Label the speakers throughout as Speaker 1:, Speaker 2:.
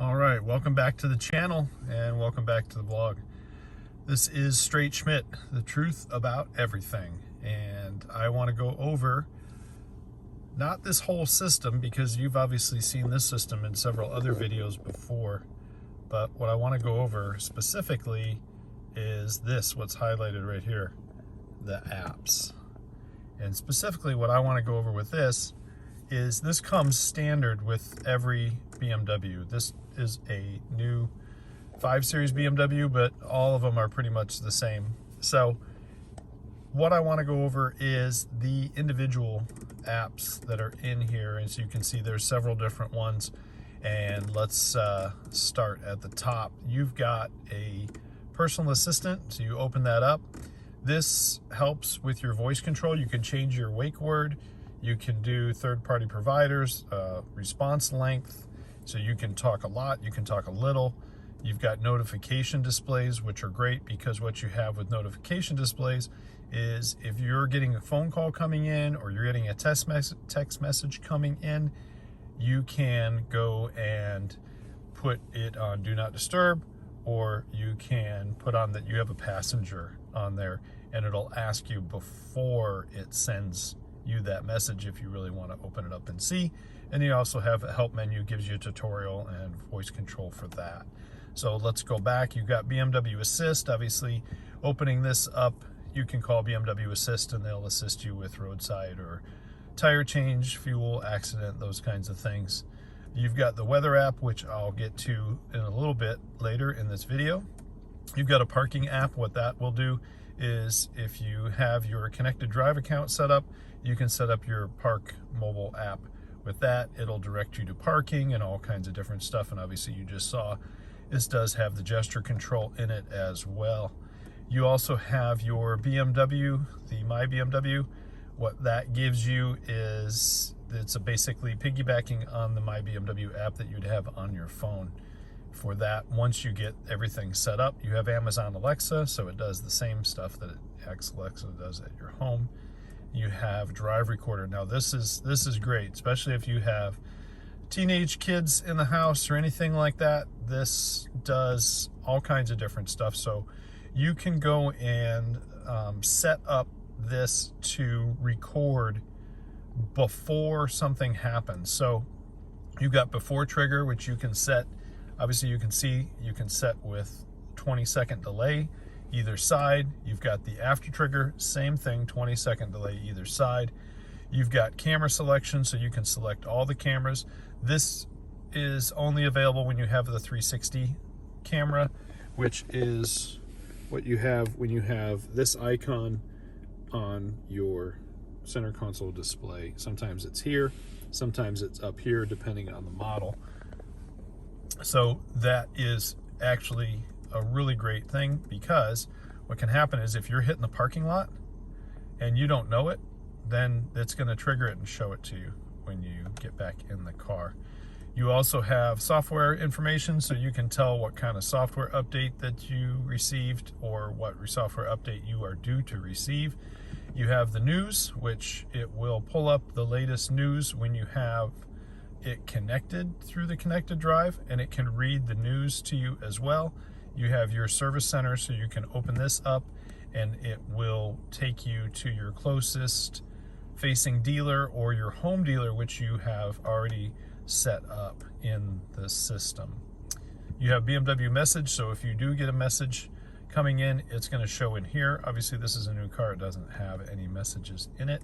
Speaker 1: All right, welcome back to the channel and welcome back to the blog. This is Straight Schmidt, the truth about everything. And I want to go over not this whole system, because you've obviously seen this system in several other videos before, but what I want to go over specifically is this, what's highlighted right here, the apps. And specifically what I want to go over with this is this comes standard with every BMW. This is a new 5 Series BMW, but all of them are pretty much the same. So what I want to go over is the individual apps that are in here. As you can see, there's several different ones. And let's start at the top. You've got a personal assistant, so you open that up. This helps with your voice control. You can change your wake word. You can do third-party providers, response length, so you can talk a lot, you can talk a little. You've got notification displays, which are great, because what you have with notification displays is if you're getting a phone call coming in or you're getting a text message coming in, you can go and put it on Do Not Disturb, or you can put on that you have a passenger on there, and it'll ask you before it sends you that message if you really want to open it up and see. And you also have a help menu, gives you a tutorial and voice control for that. So let's go back. You've got BMW Assist. Obviously, opening this up, you can call BMW Assist and they'll assist you with roadside or tire change, fuel, accident, those kinds of things. You've got the weather app, which I'll get to in a little bit later in this video. You've got a parking app. What that will do is if you have your connected drive account set up, you can set up your park mobile app. With that, it'll direct you to parking and all kinds of different stuff. And obviously you just saw this does have the gesture control in it as well. You also have your BMW, the My BMW. What that gives you is it's basically piggybacking on the My BMW app that you'd have on your phone. For that, once you get everything set up, you have Amazon Alexa, so it does the same stuff that Alexa does at your home. You have Drive Recorder. Now this is great, especially if you have teenage kids in the house or anything like that. This does all kinds of different stuff. So you can go and set up this to record before something happens. So you've got before trigger, which you can set. Obviously you can see you can set with 20-second delay either side. You've got the after trigger, same thing, 20-second delay either side. You've got camera selection, so you can select all the cameras. This is only available when you have the 360 camera, which is what you have when you have this icon on your center console display. Sometimes it's here, sometimes it's up here, depending on the model. So that is actually a really great thing, because what can happen is if you're hitting the parking lot and you don't know it, then it's going to trigger it and show it to you when you get back in the car. You also have software information, so you can tell what kind of software update that you received or what software update you are due to receive. You have the news, which it will pull up the latest news when you have it connected through the connected drive, and it can read the news to you as well. You have your service center, so you can open this up and it will take you to your closest facing dealer or your home dealer, which you have already set up in the system. You have BMW Message, so if you do get a message coming in, it's going to show in here. Obviously this is a new car, it doesn't have any messages in it.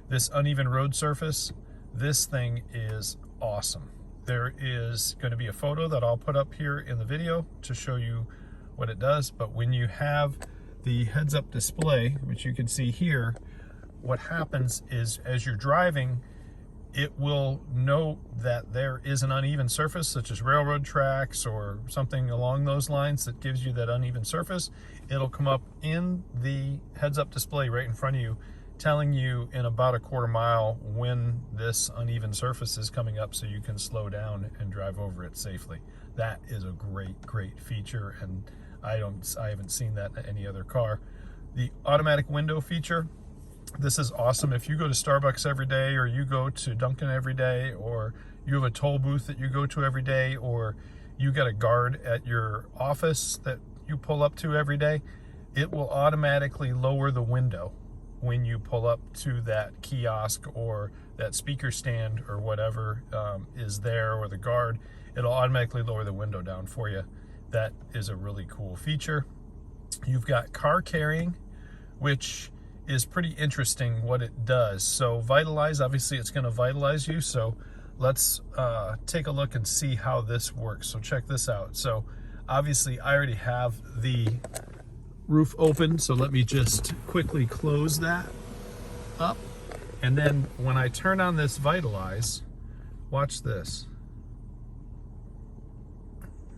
Speaker 1: This uneven road surface, this thing is awesome. There is going to be a photo that I'll put up here in the video to show you what it does. But when you have the heads-up display, which you can see here, what happens is as you're driving, it will know that there is an uneven surface, such as railroad tracks or something along those lines that gives you that uneven surface. It'll come up in the heads-up display right in front of you, telling you in about a quarter mile when this uneven surface is coming up, so you can slow down and drive over it safely. That is a great feature, and I haven't seen that in any other car. The automatic window feature, this is awesome. If you go to Starbucks every day, or you go to Dunkin' every day, or you have a toll booth that you go to every day, or you got a guard at your office that you pull up to every day, it will automatically lower the window when you pull up to that kiosk or that speaker stand or whatever is there, or the guard. It'll automatically lower the window down for you. That is a really cool feature. You've got car carrying, which is pretty interesting what it does. So Vitalize, obviously it's going to vitalize you. So let's take a look and see how this works. So check this out. So obviously I already have the roof open, so let me just quickly close that up. And then when I turn on this Vitalize, watch this.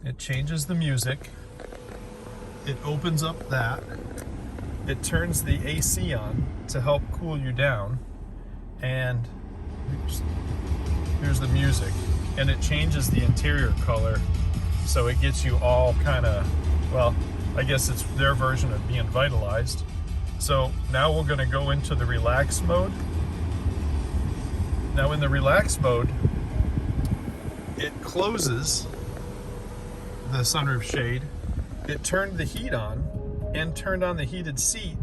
Speaker 1: It changes the music. It opens up that. It turns the AC on to help cool you down. And here's the music. And it changes the interior color, so it gets you all kind of, well, I guess it's their version of being vitalized. So now we're going to go into the relax mode. Now in the relax mode, it closes the sunroof shade. It turned the heat on and turned on the heated seat,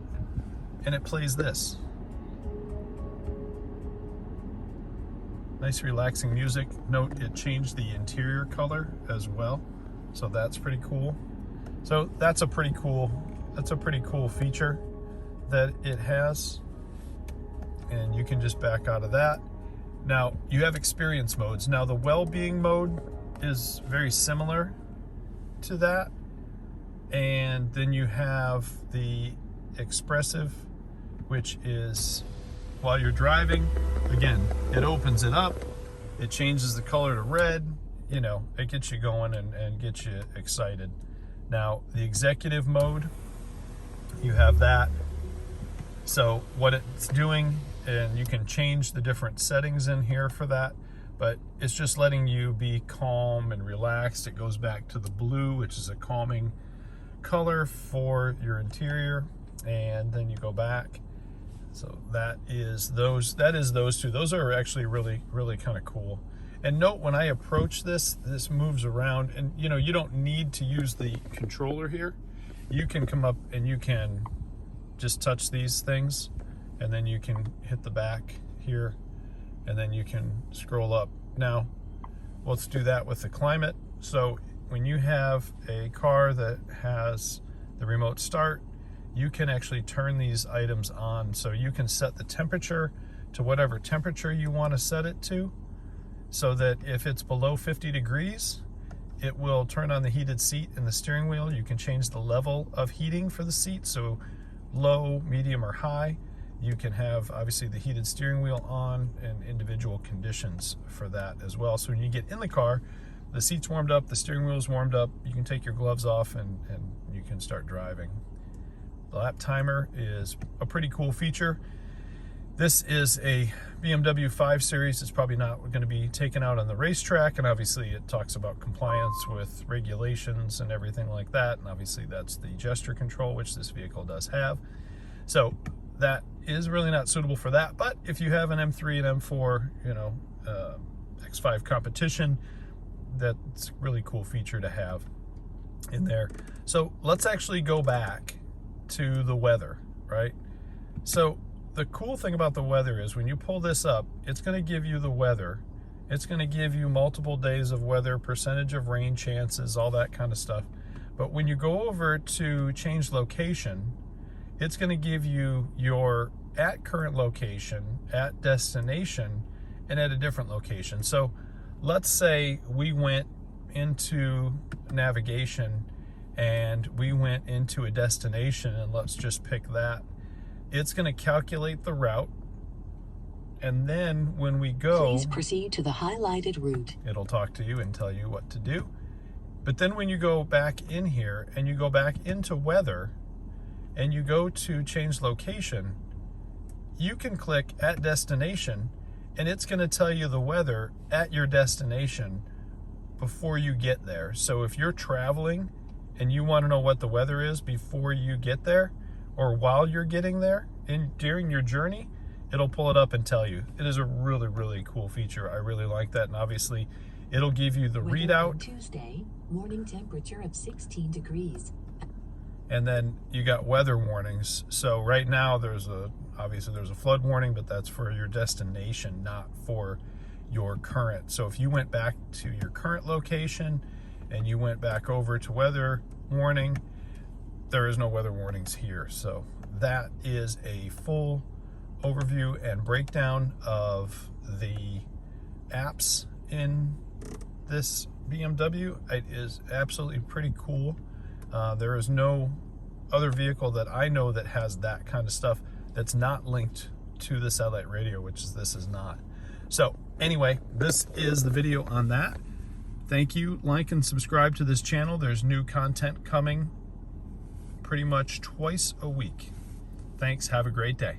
Speaker 1: and it plays this. Nice relaxing music. Note it changed the interior color as well, so that's pretty cool. So that's a pretty cool feature that it has, and you can just back out of that. Now you have experience modes. Now the well-being mode is very similar to that, and then you have the expressive, which is while you're driving, again, it opens it up, it changes the color to red, you know, it gets you going and gets you excited. Now the executive mode, you have that. So what it's doing, and you can change the different settings in here for that, but it's just letting you be calm and relaxed. It goes back to the blue, which is a calming color for your interior, and then you go back. So that is those two. Those are actually really kind of cool. And note, when I approach this moves around, and you know, you don't need to use the controller here. You can come up and you can just touch these things, and then you can hit the back here, and then you can scroll up. Now, let's do that with the climate. So when you have a car that has the remote start, you can actually turn these items on. So you can set the temperature to whatever temperature you want to set it to, so that if it's below 50 degrees, it will turn on the heated seat and the steering wheel. You can change the level of heating for the seat, so low, medium, or high. You can have obviously the heated steering wheel on, and individual conditions for that as well. So when you get in the car, the seat's warmed up, the steering wheel's warmed up, you can take your gloves off and you can start driving. The lap timer is a pretty cool feature. This is a BMW 5 Series. It's probably not going to be taken out on the racetrack, and obviously it talks about compliance with regulations and everything like that, and obviously that's the gesture control, which this vehicle does have. So that is really not suitable for that, but if you have an M3 and M4, you know, X5 competition, that's a really cool feature to have in there. So let's actually go back to the weather, right? So the cool thing about the weather is when you pull this up, it's going to give you the weather. It's going to give you multiple days of weather, percentage of rain chances, all that kind of stuff. But when you go over to change location, it's going to give you your at current location, at destination, and at a different location. So let's say we went into navigation and we went into a destination, and let's just pick that. It's going to calculate the route, and then when we go,
Speaker 2: please proceed to the highlighted route.
Speaker 1: It'll talk to you and tell you what to do. But then when you go back in here and you go back into weather and you go to change location, you can click at destination, and it's going to tell you the weather at your destination before you get there. So if you're traveling and you want to know what the weather is before you get there, or while you're getting there, during your journey, it'll pull it up and tell you. It is a really cool feature. I really like that, and obviously it'll give you the readout.
Speaker 2: Tuesday, Morning temperature of 16 degrees.
Speaker 1: And then you got weather warnings. So right now obviously there's a flood warning, but that's for your destination, not for your current. So if you went back to your current location and you went back over to weather warning, there is no weather warnings here. So that is a full overview and breakdown of the apps in this BMW. It is absolutely pretty cool. There is no other vehicle that I know that has that kind of stuff that's not linked to the satellite radio, which this is not. So anyway, this is the video on that. Thank you. Like and subscribe to this channel. There's new content coming pretty much twice a week. Thanks. Have a great day.